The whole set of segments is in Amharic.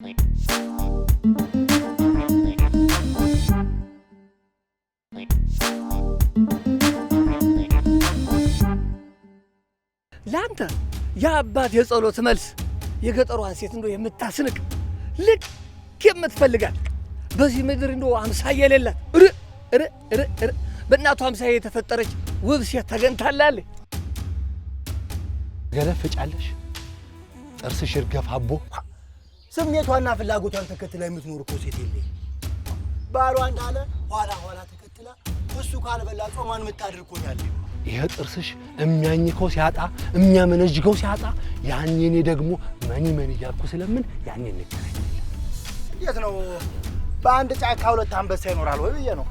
ላንተ የአባት የጸሎት መልስ የገጠሯን ሴት እንደው የምታስንቅ ልክ የምትፈልጋት በዚህ ምድር እንደው አምሳያ የሌላት በእናቷ አምሳያ የተፈጠረች ውብ ሴት ተገኝታላለች። ገለፍጫለሽ ጥርስሽ ይርገፍ አቦ። ስሜቷና ፍላጎቷን ተከትላ የምትኖር እኮ ሴት የለኝ። ባሏ እንዳለ ኋላ ተከትላ እሱ ካልበላ ጾሟን የምታድርኮኛል። ይሄ ጥርስሽ የሚያኝከው ሲያጣ የሚያመነጅገው ሲያጣ ያኔ እኔ ደግሞ መኒ እያልኩ ስለምን ያኔ እንገናኝ። የት ነው በአንድ ጫካ ሁለት አንበሳ ይኖራል ወይ ብዬ ነው።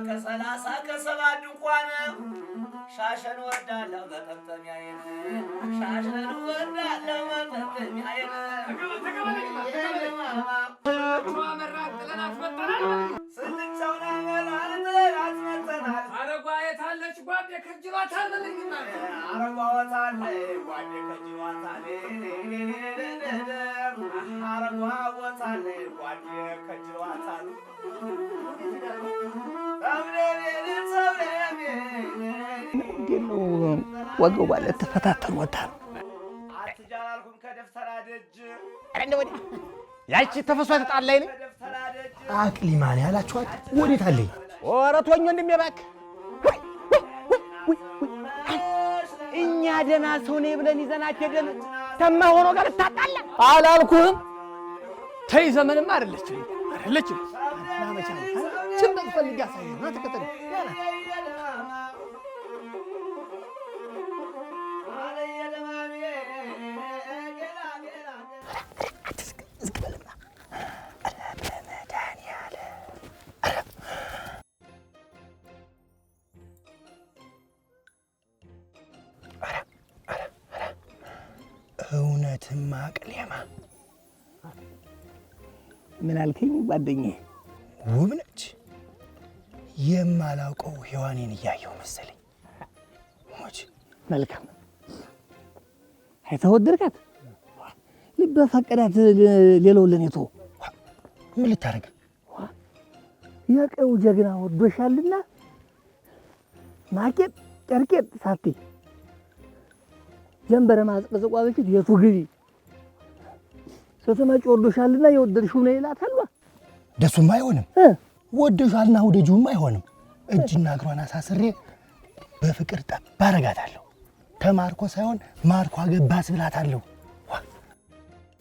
ከሰላሳ ከሰባ ድንኳን ሻሸን ወዳለው መጠምጠሚያዬን ሻሸን ወዳለው መጠምጠሚያዬን ስንቻውና መራን አስመጠናል። አረጓ የታለች ጓዴ ከጅሏታል ልኝና አረጓ ወታለ ጓዴ ከጅሏታል አረጓ ወታለ ጓዴ ከጅሏታል እንዴት ነው ወገው ማለት ተፈታተን ወጣን። አትጃላልኩም ከደፍተራ ደጅ ያቺ ተፈሷ ተጣላይ ነው አቅሊማን ያላችኋት ወዴት አለኝ? ወረቶኝ ወንድሜ እባክህ እኛ ደህና ሰው ነኝ ብለን ይዘናት ሄደን ተማሆኖ ጋር ታጣላ አላልኩህም? ተይ ዘመንም አይደለችም ናመቻ ችግር ፈልግ ያሳየህ ነው ተከተለ ያላ እውነትም አቅሌማ ምን አልከኝ ጓደኛዬ? ውብ ነች። የማላውቀው ሔዋኔን እያየሁ መሰለኝ። ሞች መልካም አይተወደድካት ልበ ፈቀዳት ሌላው ለኔቶ ምን ልታረግ? የቀው ጀግና ወዶሻልና ማቄጥ ጨርቄጥ ሳቲ ጀንበረ ማጽቀጽቋ በፊት የቱ ግቢ ስትመጪ ወዶሻልና የወደድሽው ነው ይላታል። ደሱም አይሆንም ወደሻልና ወደጁም አይሆንም። እጅና እግሯን አሳስሬ በፍቅር ጠብ አረጋታለሁ። ተማርኮ ሳይሆን ማርኮ አገባስ ብላታለሁ።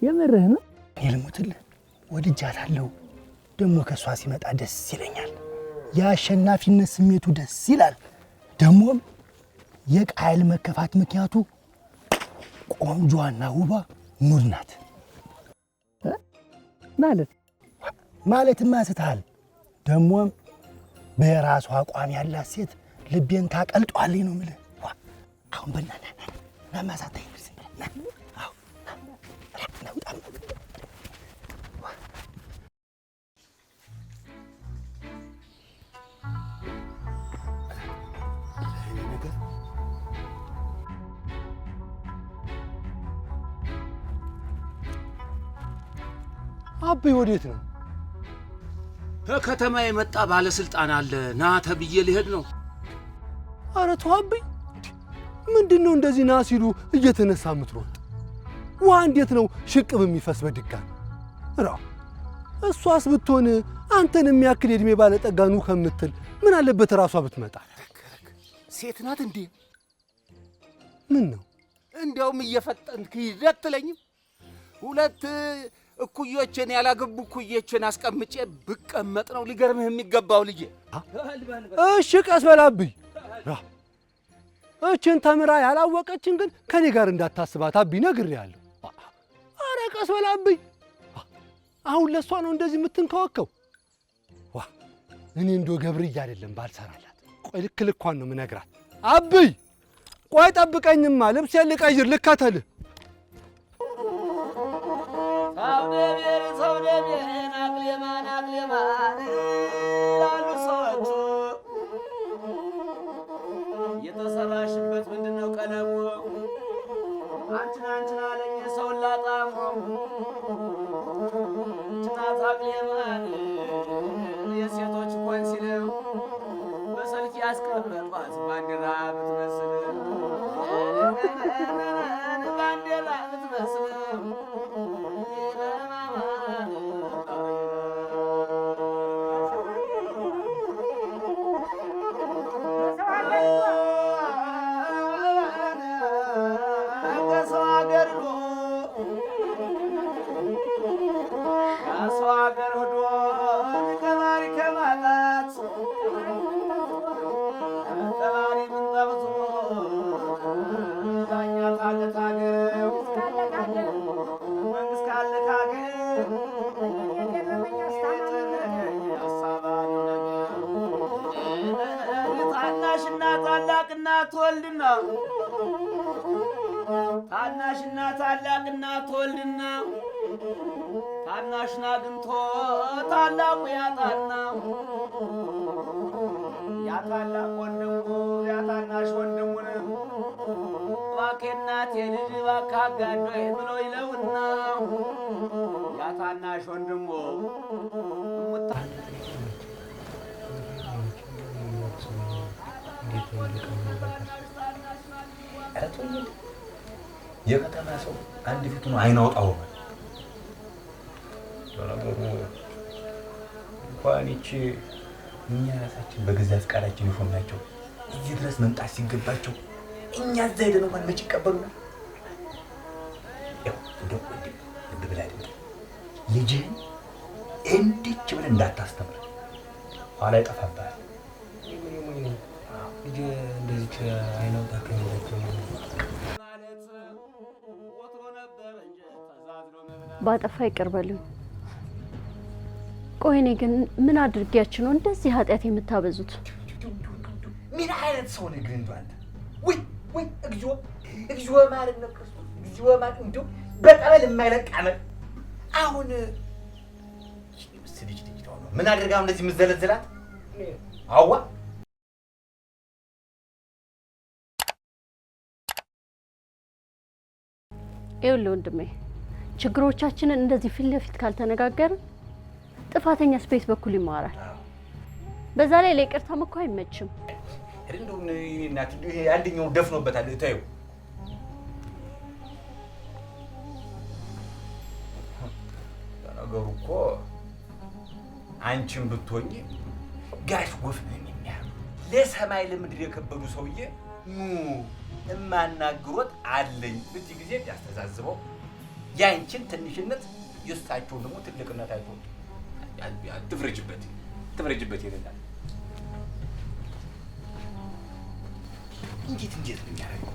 የምርህ ነው? ይልሙትልህ ወድጃታለሁ። ደግሞ ከሷ ሲመጣ ደስ ይለኛል። የአሸናፊነት ስሜቱ ደስ ይላል። ደሞም የቃየል መከፋት ምክንያቱ ቆንጆዋና ውባ ኑር ናት ማለትማ ስትሃል ደሞም በራሷ አቋም ያላት ሴት ልቤን ታቀልጧልኝ ነው የምልህ። አሁን በእናና ናማሳታይ አቤ ወዴት ነው? ከከተማ የመጣ ባለስልጣን አለ ና ተብዬ ልሄድ ነው። ኧረ ተው አቤ፣ ምንድነው እንደዚህ ና ሲሉ እየተነሳ የምትሮጥ? ውሃ እንዴት ነው ሽቅብ የሚፈስ በድጋሚ? እሷስ ብትሆን አንተን የሚያክል የእድሜ ባለጠጋ ኑ ከምትል ምን አለበት ራሷ ብትመጣ? ሴት ናት እንዴ? ምን ነው እንዲያውም እየፈጠንክ ሂደት ትለኝም። ሁለት እኩዮችን ያላገቡ እኩዮችን አስቀምጬ ብቀመጥ ነው ሊገርምህ የሚገባው ልጄ። እሺ ቀስ በላብኝ። እችን ተምራ ያላወቀችን ግን ከኔ ጋር እንዳታስባት አቢ ነግሬሃለሁ። ኧረ ቀስ በላብኝ። አሁን ለሷ ነው እንደዚህ የምትንከወከው? እኔ እንዶ ገብርዬ አይደለም ባልሰራላት። ቆይ ልክ ልኳን ነው የምነግራት። አብይ ቆይ ጠብቀኝማ፣ ልብሴን ልቀይር ልከተልህ። ጭናት አቅሌማን የሴቶች ኮንሲል በሰልፍ ያስቀመጧት ባንዲራ ብትመስል ባንዲራ ብትመስል ታናሽና ታላቅና ትወልድና ታናሽና አግኝቶ ታላቁ ያጣና ያ ታላቅ ወንድሙ ያ ታናሽ ወንድሙን እባክህ እናቴ ልጅ እባክህ አጋዶኝ ብሎ ይለውና ያ ታናሽ ወንድሙ የከተማ ሰው አንድ ፊቱ ነው አይናውጣው ነው። ለነገሩ እንኳን ይቺ እኛ ራሳችን በገዛ ፍቃዳችን የሾምናቸው እዚህ ድረስ መምጣት ሲገባቸው እኛ እዛ ሄደን እንኳን መች ይቀበሉናል? ያው እንደው ልብ ብለህ አይደለም ልጅህን እንዲች ብለህ እንዳታስተምር ኋላ ይጠፋብሃል። ልጅ እንደዚች አይናውጣ ከሚላቸው ባጠፋ ይቅር በሉኝ። ቆይ እኔ ግን ምን አድርጊያችሁ ነው እንደዚህ ኃጢአት የምታበዙት? ምን አይነት ሰው ነህ ግን እንደው አንተ? ወይ እግዚኦ ማለት ነው ክርስቶስ እግዚኦ ማለት እንደው በጠበል የማይለቅ አመል። አሁን ስልጅ ነው ምን አድርጋው እንደዚህ የምትዘለዝላት? አዋ ይኸውልህ ወንድሜ ችግሮቻችንን እንደዚህ ፊት ለፊት ካልተነጋገርን ጥፋተኛ ስፔስ በኩል ይማራል። በዛ ላይ ለይቅርታም እኮ አይመችም። እንደው እናት ይሄ አንደኛው ደፍኖበታል ታዩ። ነገሩ እኮ አንቺም ብትሆኚ ጋሽ ወፍ ነኝ የሚያ ለሰማይ ለምድር የከበዱ ሰውዬ እማናግሮት አለኝ ብትይ ጊዜ ያስተዛዝበው ያንቺን ትንሽነት የእሳቸውን ደግሞ ትልቅነት አይቶ ትፍረጅበት ይላል። እንዴት ነው የሚያደርገው?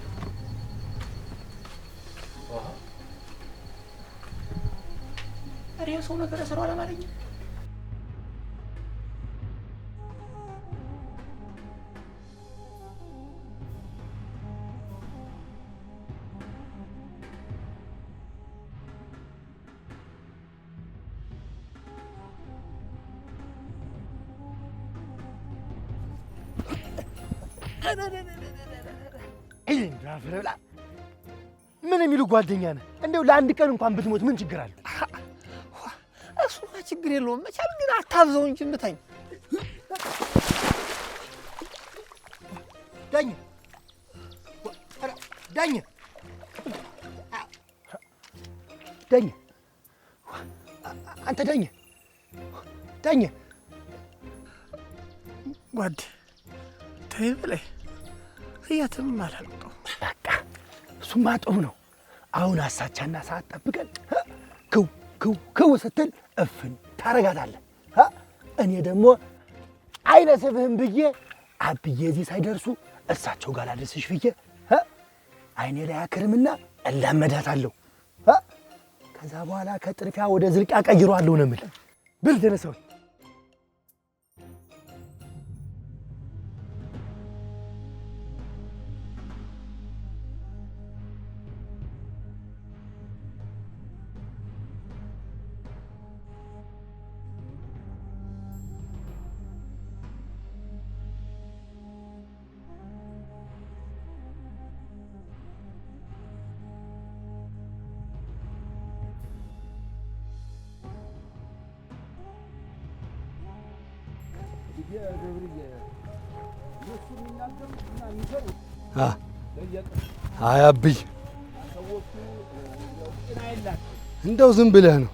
ኧረ የሰው ነገር ስራው አላማረኝም። ምን የሚሉ ጓደኛ ነህ? እንደው ለአንድ ቀን እንኳን ብትሞት ምን ችግር አለ? እሱማ ችግር የለውም። መቻል ግን አታብዘው እንጂ ምታኝ። ዳኝ አንተ ዳኝ ጓድ ተይ በላይ የትም አላልቀውም። በቃ እሱማ ጥሩ ነው። አሁን አሳቻና ሰዓት ጠብቀን ክው ስትል እፍን ታረጋታለህ። እኔ ደግሞ አይነ ስብህም ብዬ አብዬ እዚህ ሳይደርሱ እሳቸው ጋር ላደርስሽ ብዬ አይኔ ላይ አክርምና እላመዳታለሁ። ከዛ በኋላ ከጥርፊያ ወደ ዝልቃ ቀይሯለሁ ነው የምልህ። ብል ተነሳው አይ አብይ እንደው ዝም ብለህ ነው።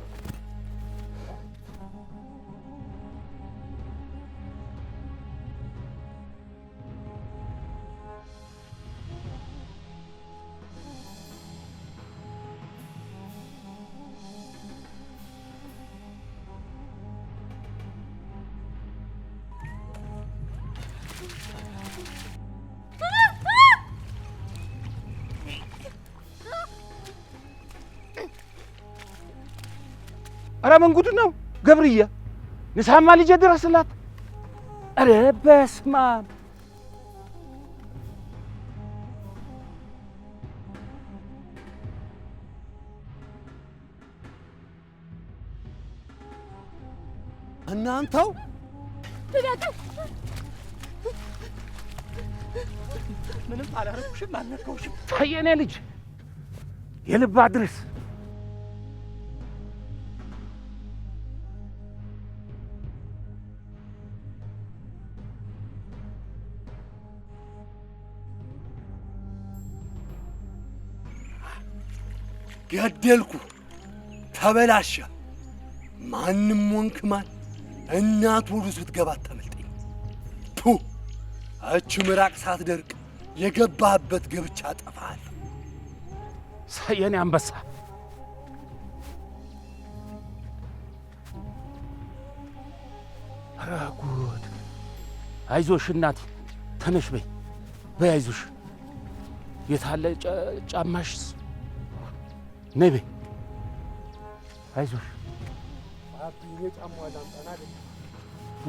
ኧረ ምን ጉድ ነው ገብርዬ! ንሳማ ልጄ ድረስላት! ኧረ በስመ አብ! እናንተው ምንም አላረኩሽም፣ አልነካሁሽም። የኔ ልጅ የልብ አድርስ። ገደልኩ፣ ተበላሸ። ማንም ወንክ ማን እናት ወዱ ስትገባ አታመልጠኝ። ቱ እች ምራቅ ሳትደርቅ የገባህበት ገብቻ አጠፋሃለሁ። የኔ አንበሳ ኧረ ጉድ! አይዞሽ እናቴ ተነሽ በይ በይ፣ አይዞሽ። የታለ ጫማሽስ? ነይ በይ፣ አይዞሽ።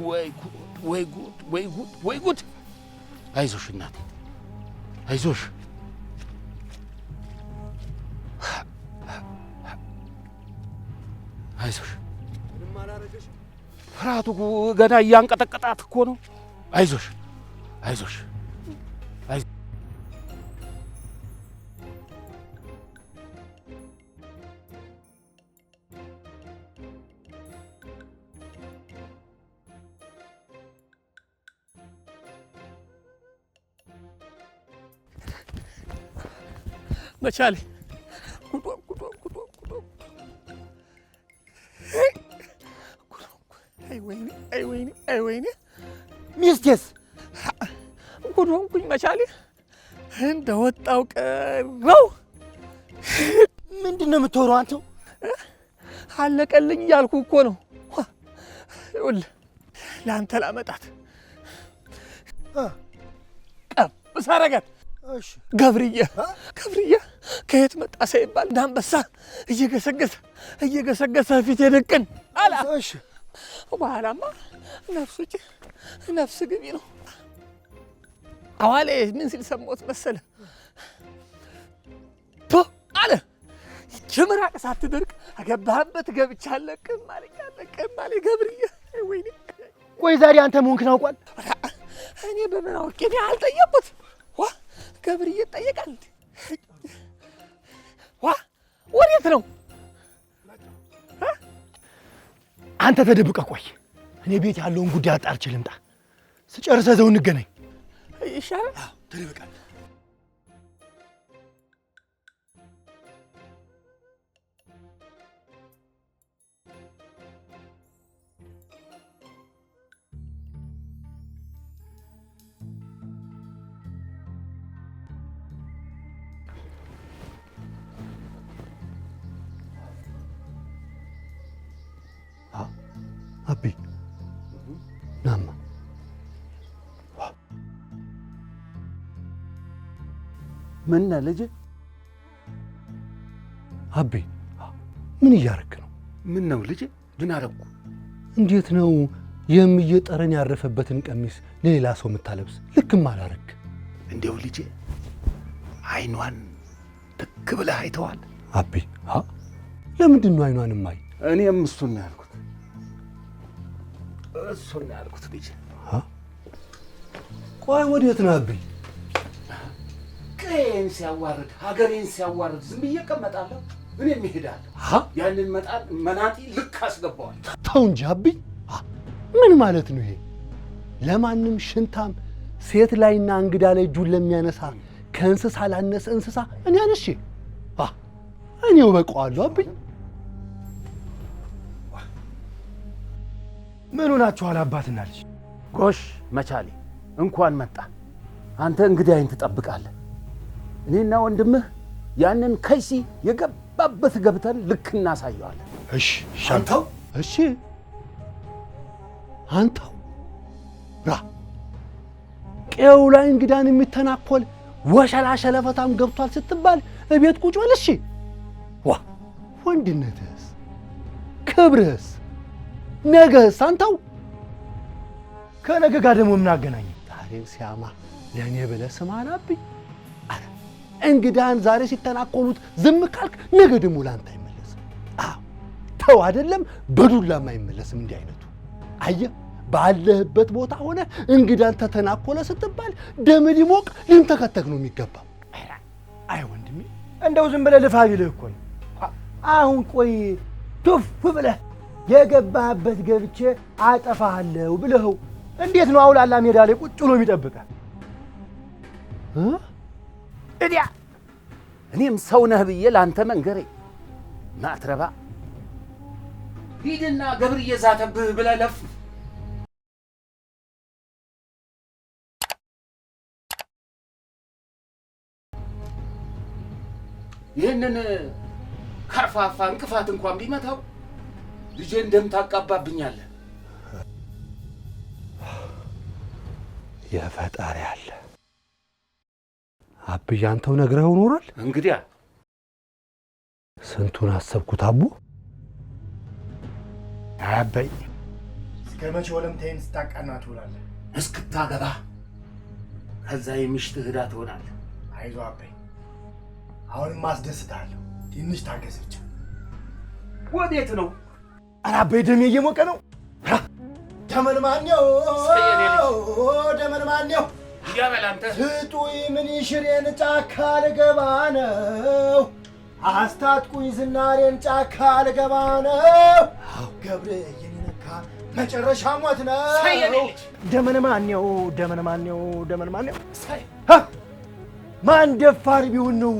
ወይ ጉድ! ወይ ጉድ! ወይ ጉድ! ወይ ጉድ! አይዞሽ እናቴ አይዞሽ። አይዞሽ። ፍርሃቱ ገና እያንቀጠቀጣት እኮ ነው። አይዞሽ አይዞሽ። መቻሌ አይ ወይኔ ሚስቴስ ጉድ ሆንኩኝ። መቻሌ እንደወጣው ቀረው። ምንድን ነው የምትወረው አንተው? አለቀልኝ እያልኩ እኮ ነው። ይኸውልህ ለአንተ ላመጣት ቀብስ አረጋት። ገብርዬ ከየት መጣ ሳይባል እንዳንበሳ እየገሰገሰ ፊት የደቅን አላ። በኋላማ ነፍስ ውጭ ነፍስ ግቢ ነው። አዋሌ ምን ሲል ሰማሁት መሰለ? ቶ አለ ጅምራቅ ሳትደርቅ አገባህበት ገብቻ አለቅም አለኝ ገብርዬ። ወይኔ ቆይ ዛሬ አንተ መሆንክን አውቋል? እኔ በምን አውቄ? እኔ አልጠየቁት። ዋ ገብርዬ ይጠየቃል። ዋ ወዴት ነው? አንተ ተደብቀህ ቆይ፣ እኔ ቤት ያለውን ጉዳይ አጣርቼ ልምጣ። ስጨርሰህ እዛው እንገናኝ ይሻላል። ተደብቀህ አቢ ናማ ምን ነህ ልጄ? አቢ ምን እያረክ ነው? ምን ነው ልጄ? ምን አረኩ? እንዴት ነው የምዬ ጠረን ያረፈበትን ቀሚስ ለሌላ ሰው የምታለብስ? ልክም አላረክ። እንዲያው ልጄ አይኗን ትክ ብለህ አይተዋል? አቢ ለምንድን ነው አይኗን ማይ? እኔም እሱን ነው ያልኩት። እሱን ነው ያልኩት ልጄ። ቆይ ወዴት ነው አቢ? ቀዬን ሲያዋርድ ሀገሬን ሲያዋርድ ዝም ብዬ እቀመጣለሁ? እኔም እሄዳለሁ። ያንን መናጢ ልክ አስገባዋል። ተው እንጂ አቢ፣ ምን ማለት ነው ይሄ? ለማንም ሽንታም ሴት ላይና እንግዳ ላይ እጁን ለሚያነሳ ከእንስሳ ላነሰ እንስሳ እኔ አነሽ እኔው በቀዋለሁ። አብይ ምን ሆናችኋል አባትና ልጅ? ጎሽ መቻሌ እንኳን መጣ። አንተ እንግዳይን ትጠብቃለህ። እኔና ወንድምህ ያንን ከይሲ የገባበት ገብተን ልክ እናሳየዋለን። እሺ አንተው እሺ አንተው ራ ቄው ላይ እንግዳን የሚተናኮል ወሸላ ሸለፈታም ገብቷል ስትባል እቤት ቁጭ በል። እሺ ዋ ወንድነትስ ክብርስ ነገስ አንተው ከነገ ጋር ደግሞ ምን አገናኘ? ዛሬን ሲያማ ለእኔ ብለህ ስማ አላብኝ። አረ እንግዳን ዛሬ ሲተናኮሉት ዝም ካልክ ነገ ደግሞ ላንተ አይመለስም። አዎ ተው አይደለም በዱላም አይመለስም። እንዲህ አይነቱ አየህ ባለህበት ቦታ ሆነ እንግዳን ተተናኮለ ስትባል ደም ሊሞቅ ሊንተከተክ ነው የሚገባው። አይ ወንድሜ እንደው ዝም ብለህ ልፋ ቢልህ እኮ ነው። አሁን ቆይ ቱፍ ብለህ የገባህበት ገብቼ አጠፋሃለሁ ብለኸው እንዴት ነው አውላላ ሜዳ ላይ ቁጭ ብሎ የሚጠብቀህ? እዲያ እኔም ሰው ነህ ብዬ ለአንተ መንገሬ ማትረባ ሂድና ገብርዬ ዛተብህ ብለህ ለፍ ይህንን ከርፋፋ እንቅፋት እንኳን ቢመታው ልጄ እንደምታቃባብኛለህ። የፈጣሪ አለ አብዬ አንተው ነግረኸው ኖሯል። እንግዲያ ስንቱን አሰብኩት አቡ። አበይ እስከ መቼ ወለምታይን ስታቃና ትውላለህ? እስክታገባ ከዛ የሚሽትህ ዕዳ ትሆናለህ። አይዞህ አበይ አሁንም አስደስታለሁ። ትንሽ ታገስ ብቻ። ወዴት ነው? ኧረ አበይ ደሜ እየሞቀ ነው። ደመንማኔው ደመንማኔው ያበላንተ ስጡኝ ምን ሽሬን ጫካ ልገባ ነው። አስታጥቁኝ ዝናሬን ጫካ ልገባ ነው። ገብርዬን ነካ መጨረሻ ሞት ነው። ደመንማኔው ደመንማኔው ደመንማኔው ማን ደፋር ቢሆን ነው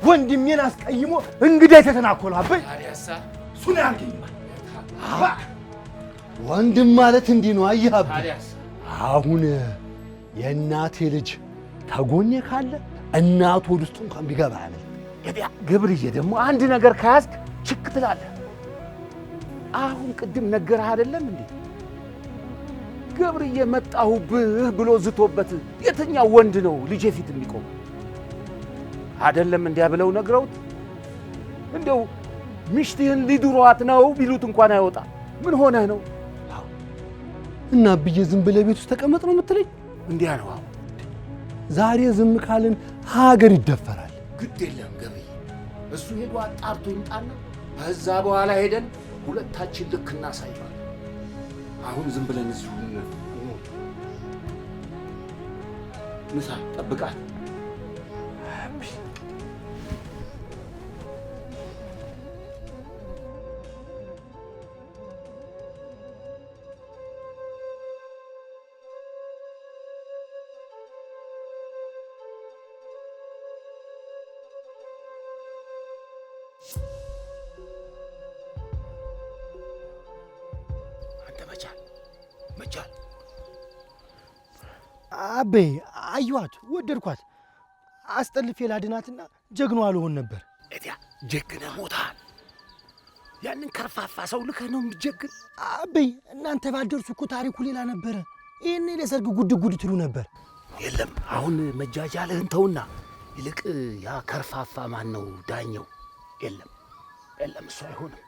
ወንድሜን አስቀይሞ እንግዳ የተተናኮለ? አበይ እሱን ያርገኝ። ወንድም ማለት እንዲህ ነው። አየህ አብይ አሁን የእናቴ ልጅ ተጎኔ ካለ እናቱ ወደ ውስጥ እንኳን ቢገባ ያለ ገብርዬ ደግሞ አንድ ነገር ከያዝክ ችክ ትላለህ። አሁን ቅድም ነገርህ አይደለም እንዴ ገብርዬ መጣሁብህ ብሎ ዝቶበት የትኛው ወንድ ነው ልጄ ፊት የሚቆም? አይደለም እንዲያ ብለው ነግረውት እንደው ሚስትህን ሊድሯት ነው ቢሉት እንኳን አይወጣ። ምን ሆነህ ነው? እና አብዬ ዝም ብለህ ቤት ውስጥ ተቀመጥ ነው የምትለኝ? እንዲያ ነው። አሁን ዛሬ ዝም ካልን ሀገር ይደፈራል። ግድ የለም ገብርዬ እሱ ሄዶ አጣርቶ ይምጣና ከዛ በኋላ ሄደን ሁለታችን ልክ እናሳየዋለን። አሁን ዝም ብለን እዚሁ ምሳ ጠብቃል። መቻል አበይ አየኋት፣ ወደድኳት። አስጠልፌ ላድናትና ጀግኗ ልሆን ነበር። እዲያ ጀግነህ ሞታል። ያንን ከርፋፋ ሰው ልከህ ነው የሚጀግን? አበይ እናንተ ባደርሱ እኮ ታሪኩ ሌላ ነበረ። ይህኔ ለሰርግ ጉድ ጉድ ትሉ ነበር። የለም አሁን መጃጃልህን ተውና ይልቅ ያ ከርፋፋ ማን ነው ዳኘው? የለም እሱ አይሆንም።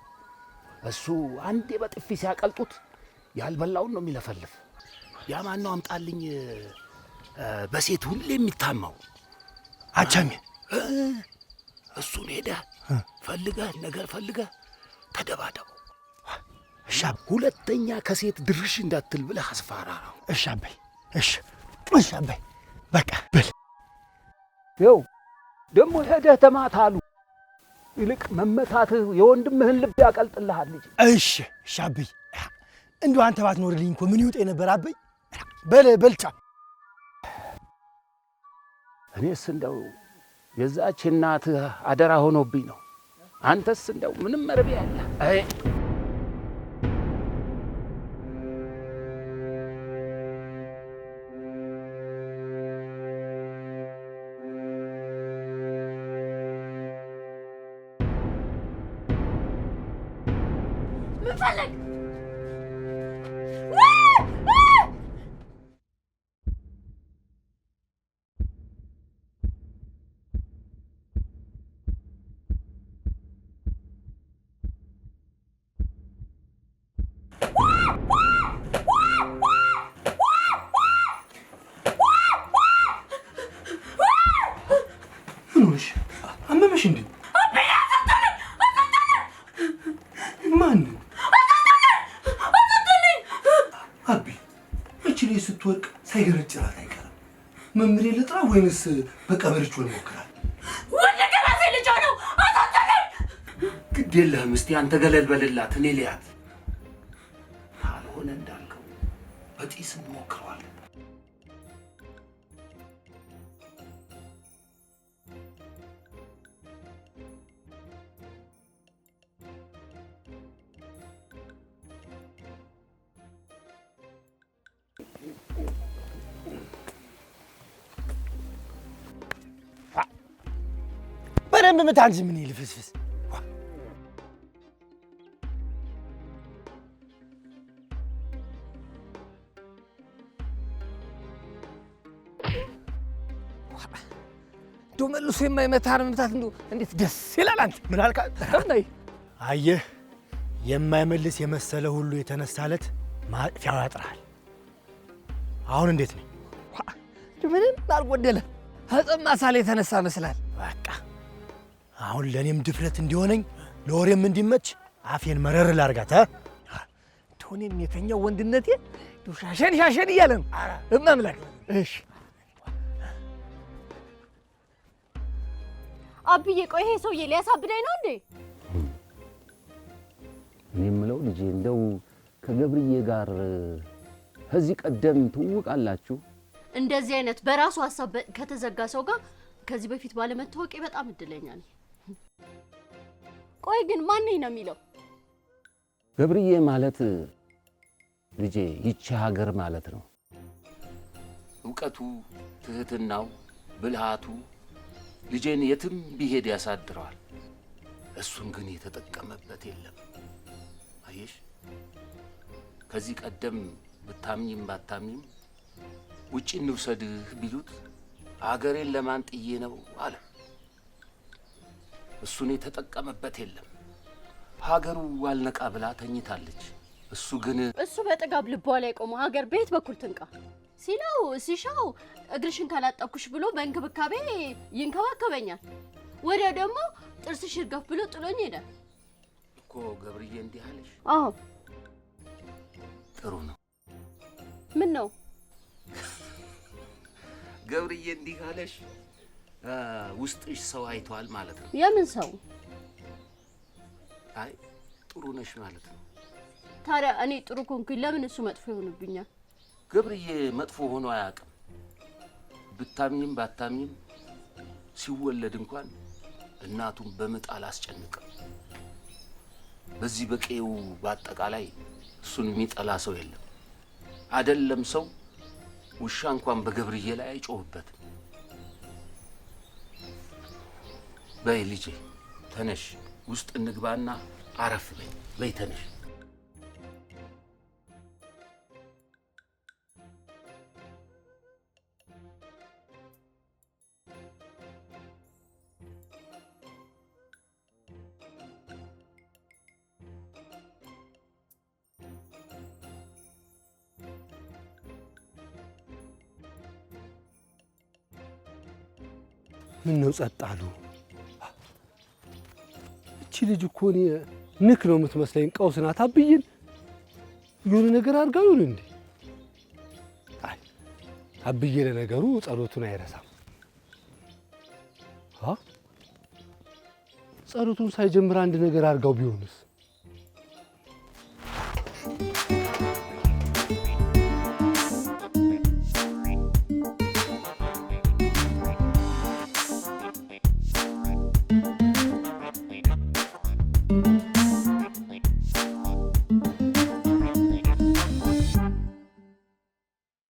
እሱ አንዴ በጥፊ ሲያቀልጡት ያልበላውን ነው የሚለፈልፍ። ያ ማን ነው አምጣልኝ በሴት ሁሌ የሚታማው አቻሜ? እሱን ሄደህ ፈልገህ ነገር ፈልገህ ተደባደቡ። እሺ ሁለተኛ ከሴት ድርሽ እንዳትል ብለህ አስፈራ ነው። እሺ አበይ፣ እሺ አበይ በቃ በል። ይኸው ደግሞ ሄደህ ተማታሉ። ይልቅ መመታትህ የወንድምህን ልብ ያቀልጥልሃል ልጅ። እሺ አበይ፣ እንደው አንተ ባትኖርልኝ እኮ ምን ይውጤ ነበር አበይ። በልቻ እኔስ እንደው የዛች እናትህ አደራ ሆኖብኝ ነው። አንተስ እንደው ምንም መርቤ ያለ አይ ምፈልግ አመመሽ እንዴ? ማን አቢ? እቺ ልጅ ስትወርቅ ሳይገረጭራት አይቀርም። መምሬ ልጥራ ወይንስ በቀበርቹ እንሞክራለን? ወንድ ከራሴ ልጅ ነው አታታለኝ። ግድ የለህም። እስቲ አንተ ገለል በልላት፣ እኔ ልያት። ካልሆነ እንዳልከው በጢስ እንሞክረዋለን። በደንብ ምታ እንጂ ምን ይልፍስፍስ። እንደው መልሶ የማይመታህን መምታት እንደው እንዴት ደስ ይላል። አንተ ምን አልካ? አየህ፣ የማይመልስ የመሰለ ሁሉ የተነሳለት ማጥፊያው ያጥራል። አሁን እንዴት ነው? ምንም አልጎደለ። ከጥም ማሳል የተነሳ መስላል። በቃ አሁን ለእኔም ድፍረት እንዲሆነኝ ለወሬም እንዲመች አፌን መረር ላርጋት። እኔም የተኛው ወንድነቴ ሻሸን ሻሸን እያለ ነው እማምላክ። እሺ አብዬ፣ ቆይ ይሄ ሰውዬ ሊያሳብደኝ ነው እንዴ? እኔ የምለው ልጄ፣ እንደው ከገብርዬ ጋር ከዚህ ቀደም ትውውቃላችሁ? እንደዚህ አይነት በራሱ ሀሳብ ከተዘጋ ሰው ጋር ከዚህ በፊት ባለመታወቄ በጣም እድለኛ ነኝ። ቆይ ግን ማን ነው የሚለው? ገብርዬ ማለት ልጄ ይቺ ሀገር ማለት ነው። እውቀቱ፣ ትህትናው፣ ብልሃቱ ልጄን የትም ቢሄድ ያሳድረዋል። እሱን ግን የተጠቀመበት የለም። አየሽ፣ ከዚህ ቀደም ብታምኝም ባታምኝም ውጪ እንውሰድህ ቢሉት አገሬን ለማን ጥዬ ነው አለ። እሱን የተጠቀመበት የለም። ሀገሩ አልነቃ ብላ ተኝታለች። እሱ ግን በጥጋብ ልቧ ላይ ቆሞ ሀገር ቤት በኩል ትንቃ ሲለው ሲሻው እግርሽን ካላጠኩሽ ብሎ በእንክብካቤ ይንከባከበኛል። ወዲያ ደግሞ ጥርስሽ ይርገፍ ብሎ ጥሎኝ ሄደ እኮ። ገብርዬ እንዲህ አለሽ? አዎ። ጥሩ ነው። ምን ነው ገብርዬ እንዲህ አለሽ? ውስጥሽ ሰው አይቷል ማለት ነው። የምን ሰው? አይ ጥሩ ነሽ ማለት ነው። ታዲያ እኔ ጥሩ ኮንኩኝ ለምን እሱ መጥፎ ይሆንብኛል? ገብርዬ መጥፎ ሆኖ አያውቅም። ብታምኝም ባታምኝም ሲወለድ እንኳን እናቱን በምጥ አላስጨንቅም። በዚህ በቄው በአጠቃላይ እሱን የሚጠላ ሰው የለም። አይደለም ሰው፣ ውሻ እንኳን በገብርዬ ላይ አይጮህበትም። በይ ልጄ ተነሽ፣ ውስጥ እንግባና አረፍ በይ። በይ ተነሽ። ምን ነው ጸጥ አሉ? እቺ ልጅ እኮ እኔ ንክ ነው የምትመስለኝ። ቀውስ ናት። አብይን የሆነ ነገር አድርጋው ይሁን እንዴ? አይ አብዬ ለነገሩ ጸሎቱን አይረሳም። ጸሎቱን ሳይጀምር አንድ ነገር አድርጋው ቢሆንስ?